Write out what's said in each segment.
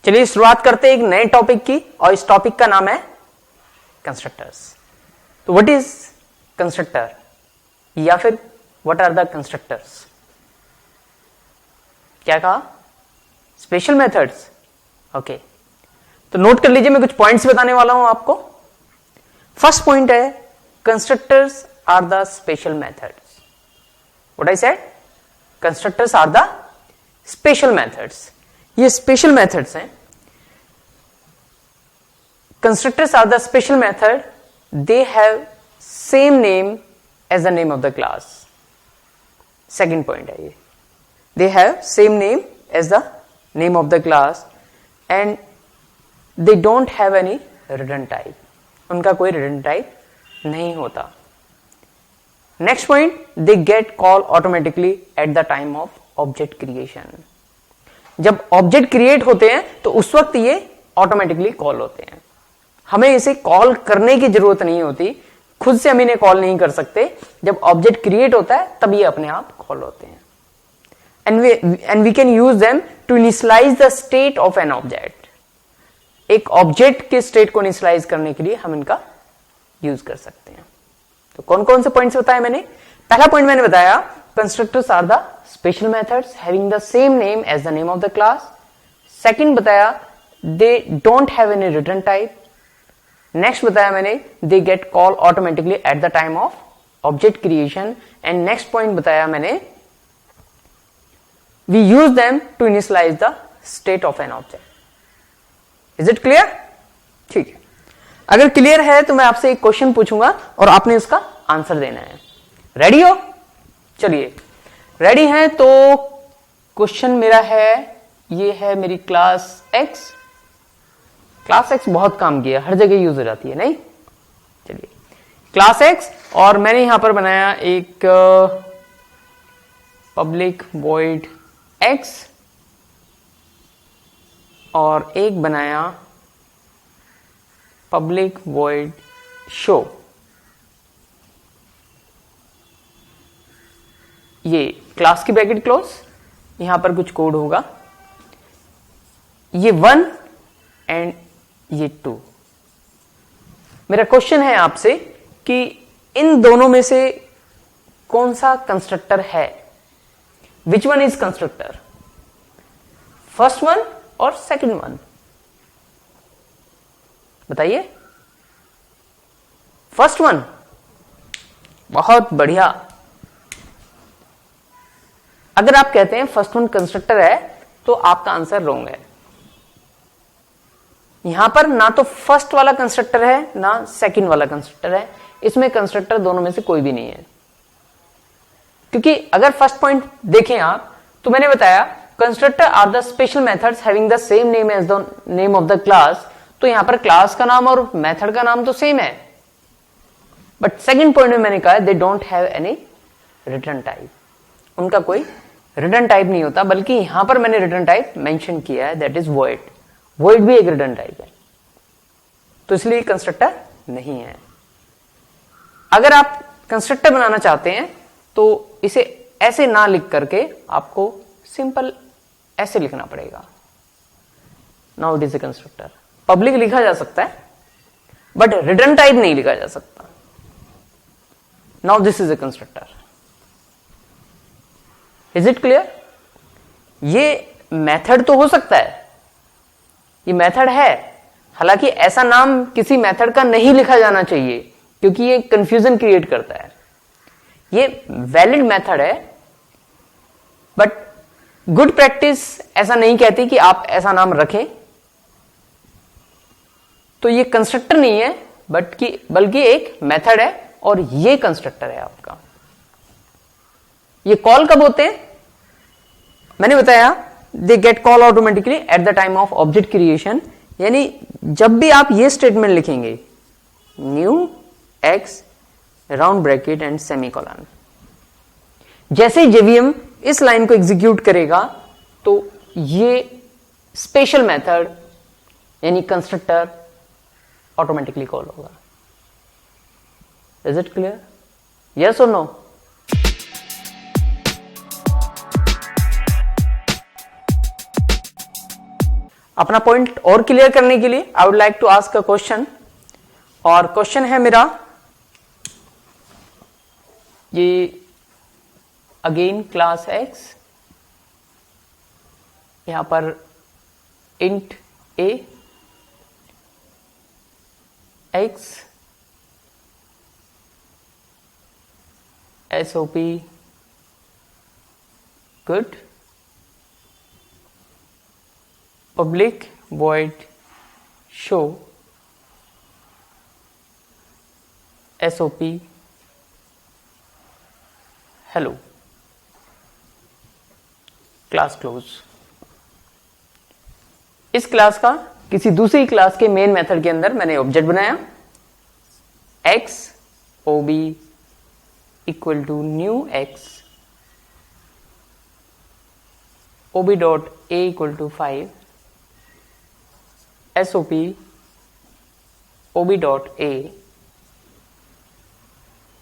चलिए शुरुआत करते हैं एक नए टॉपिक की, और इस टॉपिक का नाम है कंस्ट्रक्टर्स। तो व्हाट इज कंस्ट्रक्टर, या फिर व्हाट आर द कंस्ट्रक्टर्स? क्या कहा? Special methods. ओके, तो नोट कर लीजिए, मैं कुछ पॉइंट्स बताने वाला हूं आपको। फर्स्ट पॉइंट है constructors are the special methods. What I said? Constructors are the special methods. ये स्पेशल मेथड्स हैं। Constructors are the special method, they have same name as the name of the class. Second point है ये, they have same name as the name of the class and they don't have any return type. उनका कोई return type नहीं होता। Next point, they get call automatically at the time of object creation. जब object create होते हैं तो उस वक्त ये ऑटोमेटिकली कॉल होते हैं। हमें इसे कॉल करने की जरूरत नहीं होती, खुद से हम इन्हें कॉल नहीं कर सकते। जब ऑब्जेक्ट क्रिएट होता है तब ये अपने आप कॉल होते हैं। And we can use them to initialize the state of an object. एक ऑब्जेक्ट के स्टेट को इनिशियलाइज करने के लिए हम इनका यूज कर सकते हैं। तो कौन कौन से पॉइंट्स बताए मैंने? पहला पॉइंट मैंने बताया constructors are the special methods having the same name as the name of the class. Second बताया they don't have any return type. Next बताया मैंने they get call automatically at the time of object creation. And next point बताया मैंने we use them to initialize the state of an object. Is it clear? ठीक है, अगर clear है तो मैं आपसे एक क्वेश्चन पूछूंगा और आपने इसका आंसर देना है। रेडी हो? चलिए, रेडी हैं तो क्वेश्चन मेरा है, ये है मेरी क्लास एक्स। क्लास एक्स बहुत काम किया, हर जगह यूज हो जाती है, नहीं? चलिए, क्लास एक्स, और मैंने यहां पर बनाया एक पब्लिक वॉइड एक्स और एक बनाया पब्लिक वॉइड शो। ये क्लास की ब्रैकेट क्लोज, यहां पर कुछ कोड होगा, ये 1 एंड ये 2। मेरा क्वेश्चन है आपसे कि इन दोनों में से कौन सा कंस्ट्रक्टर है? Which one is constructor, first one और सेकंड वन? बताइए। फर्स्ट वन, बहुत बढ़िया। अगर आप कहते हैं फर्स्ट वन कंस्ट्रक्टर है तो आपका आंसर रॉन्ग है। यहां पर ना तो फर्स्ट वाला कंस्ट्रक्टर है ना सेकंड वाला कंस्ट्रक्टर है। इसमें कंस्ट्रक्टर दोनों में से कोई भी नहीं है, क्योंकि अगर फर्स्ट पॉइंट देखें आप तो मैंने बताया constructor are the special methods having the same name as the name of the class. तो यहां पर क्लास का नाम और मेथड का नाम तो सेम है, बट सेकंड पॉइंट में मैंने कहा दे don't have any return type. उनका कोई रिटर्न टाइप नहीं होता, बल्कि यहां पर मैंने रिटर्न टाइप मेंशन किया है, दैट इज वॉइड। वॉइड भी एक रिटर्न टाइप है, तो इसलिए कंस्ट्रक्टर नहीं है। अगर आप कंस्ट्रक्टर बनाना चाहते हैं तो इसे ऐसे ना लिख करके आपको सिंपल ऐसे लिखना पड़ेगा, now it is a constructor. Public लिखा जा सकता है बट रिटर्न टाइप नहीं लिखा जा सकता। Now this is a constructor. Is it clear? ये मेथड तो हो सकता है, ये मेथड है, हालांकि ऐसा नाम किसी मेथड का नहीं लिखा जाना चाहिए क्योंकि ये कंफ्यूजन क्रिएट करता है। ये वैलिड मेथड है, बट गुड प्रैक्टिस ऐसा नहीं कहती कि आप ऐसा नाम रखें। तो ये कंस्ट्रक्टर नहीं है बल्कि एक मेथड है, और ये कंस्ट्रक्टर है आपका। ये कॉल कब होते हैं? मैंने बताया they get call automatically at the time of object creation, यानी जब भी आप ये स्टेटमेंट लिखेंगे new x round bracket and semicolon, जैसे ही जेवीएम इस लाइन को एग्जीक्यूट करेगा तो ये स्पेशल मेथड यानी कंस्ट्रक्टर ऑटोमेटिकली कॉल होगा। Is it clear? यस और नो? अपना पॉइंट और क्लियर करने के लिए I would like to ask a question, और क्वेश्चन है मेरा ये अगेन क्लास एक्स, यहां पर int a x SOP good, public void show SOP hello, class close. इस क्लास का किसी दूसरी क्लास के मेन मेथड के अंदर मैंने ऑब्जेक्ट बनाया x OB equal to new x OB dot A equal to 5 SOP OB dot A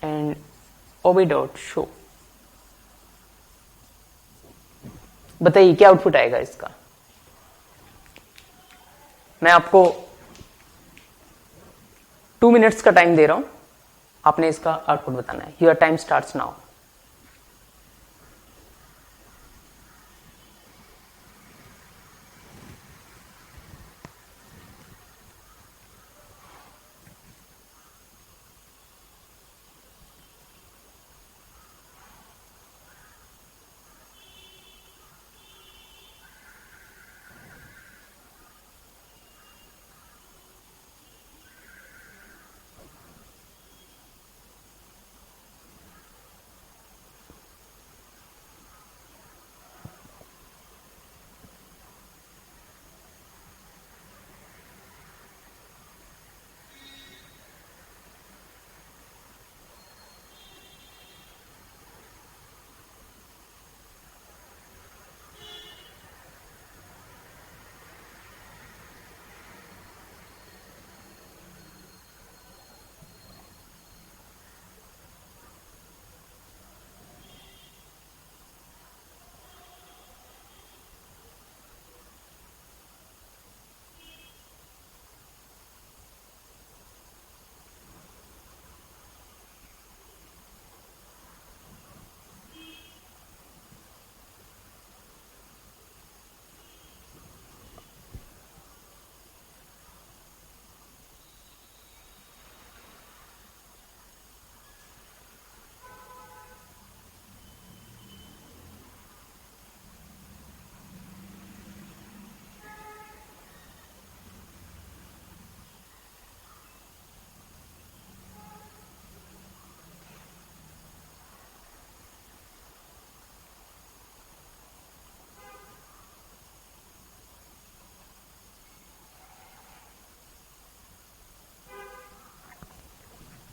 and OB dot show. बताइए क्या आउटपुट आएगा इसका। मैं आपको 2 मिनट्स का टाइम दे रहा हूं, आपने इसका आउटपुट बताना है। Your time starts now.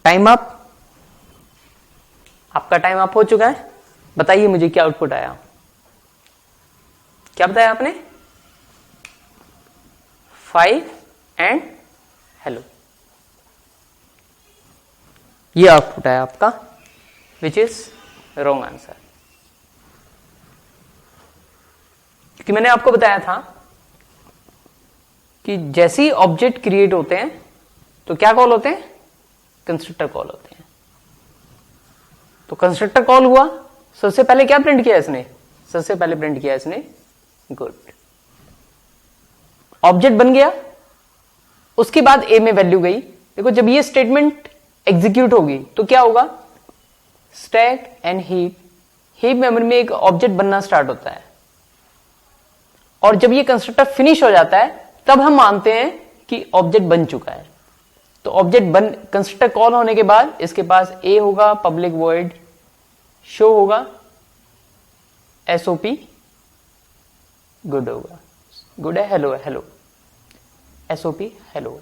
Time up. आपका टाइम अप हो चुका है। बताइए मुझे क्या आउटपुट आया। क्या बताया आपने? 5 एंड हेलो। ये आउटपुट आया आपका, विच इज रॉन्ग आंसर। क्योंकि मैंने आपको बताया था कि जैसे ही ऑब्जेक्ट क्रिएट होते हैं तो क्या कॉल होते हैं? कंस्ट्रक्टर कॉल होते हैं। तो कंस्ट्रक्टर कॉल हुआ, सबसे पहले क्या प्रिंट किया इसने? सबसे पहले प्रिंट किया इसने गुड। ऑब्जेक्ट बन गया, उसके बाद ए में वैल्यू गई। देखो जब ये स्टेटमेंट एग्जीक्यूट होगी तो क्या होगा? Stack and heap, heap memory में एक ऑब्जेक्ट बनना स्टार्ट होता है, और जब ये कंस्ट्रक्टर फिनिश हो जाता है तब हम मानते हैं कि ऑब्जेक्ट बन चुका है। तो ऑब्जेक्ट बन, कंस्ट्रक्टर कॉल होने के बाद इसके पास ए होगा, पब्लिक वॉइड शो होगा, SOP गुड होगा। गुड है, हेलो है, हेलो, SOP हेलो।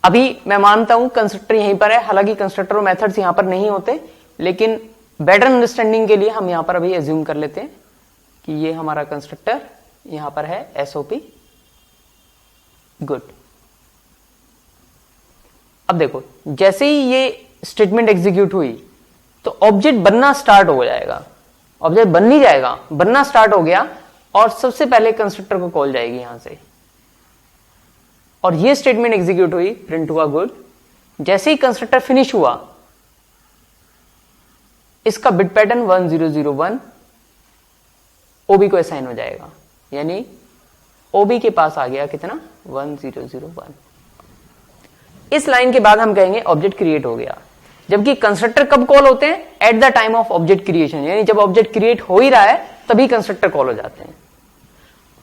अभी मैं मानता हूं कंस्ट्रक्टर यहीं पर है, हालांकि कंस्ट्रक्टर और मेथड्स यहां पर नहीं होते, लेकिन बेटर अंडरस्टैंडिंग के लिए हम यहां पर अभी एज्यूम कर लेते हैं कि ये हमारा कंस्ट्रक्टर यहां पर है, SOP गुड। अब देखो जैसे ही ये स्टेटमेंट एग्जीक्यूट हुई तो ऑब्जेक्ट बनना स्टार्ट हो जाएगा। ऑब्जेक्ट बन नहीं जाएगा, बनना स्टार्ट हो गया। और सबसे पहले कंस्ट्रक्टर को कॉल जाएगी यहां से, और ये स्टेटमेंट एग्जीक्यूट हुई, प्रिंट हुआ गुड। जैसे ही कंस्ट्रक्टर फिनिश हुआ, इसका बिट पैटर्न 1001 ओबी को असाइन हो जाएगा, यानी ओबी के पास आ गया कितना 1001। इस लाइन के बाद हम कहेंगे ऑब्जेक्ट क्रिएट हो गया। जबकि कंस्ट्रक्टर कब कॉल होते हैं? Eight the time of object creation, यानी जब ऑब्जेक्ट क्रिएट हो ही रहा है तभी कंस्ट्रक्टर कॉल हो जाते हैं।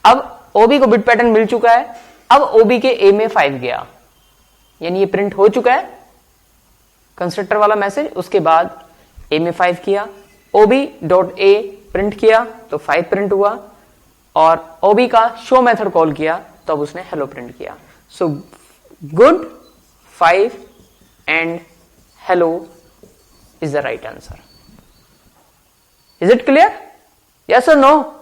अब ओबी को बिट पैटर्न मिल चुका है, अब ओबी के ए में 5 गया, यानी ये प्रिंट हो चुका है कंस्ट्रक्टर वाला मैसेज। उसके बाद ए में 5 किया, ओबी डॉट ए प्रिंट किया तो 5 प्रिंट हुआ, और ओबी का शो मेथड कॉल किया तो अब उसने हेलो प्रिंट किया। So good, 5 and hello is the right answer. Is it clear? Yes और नो?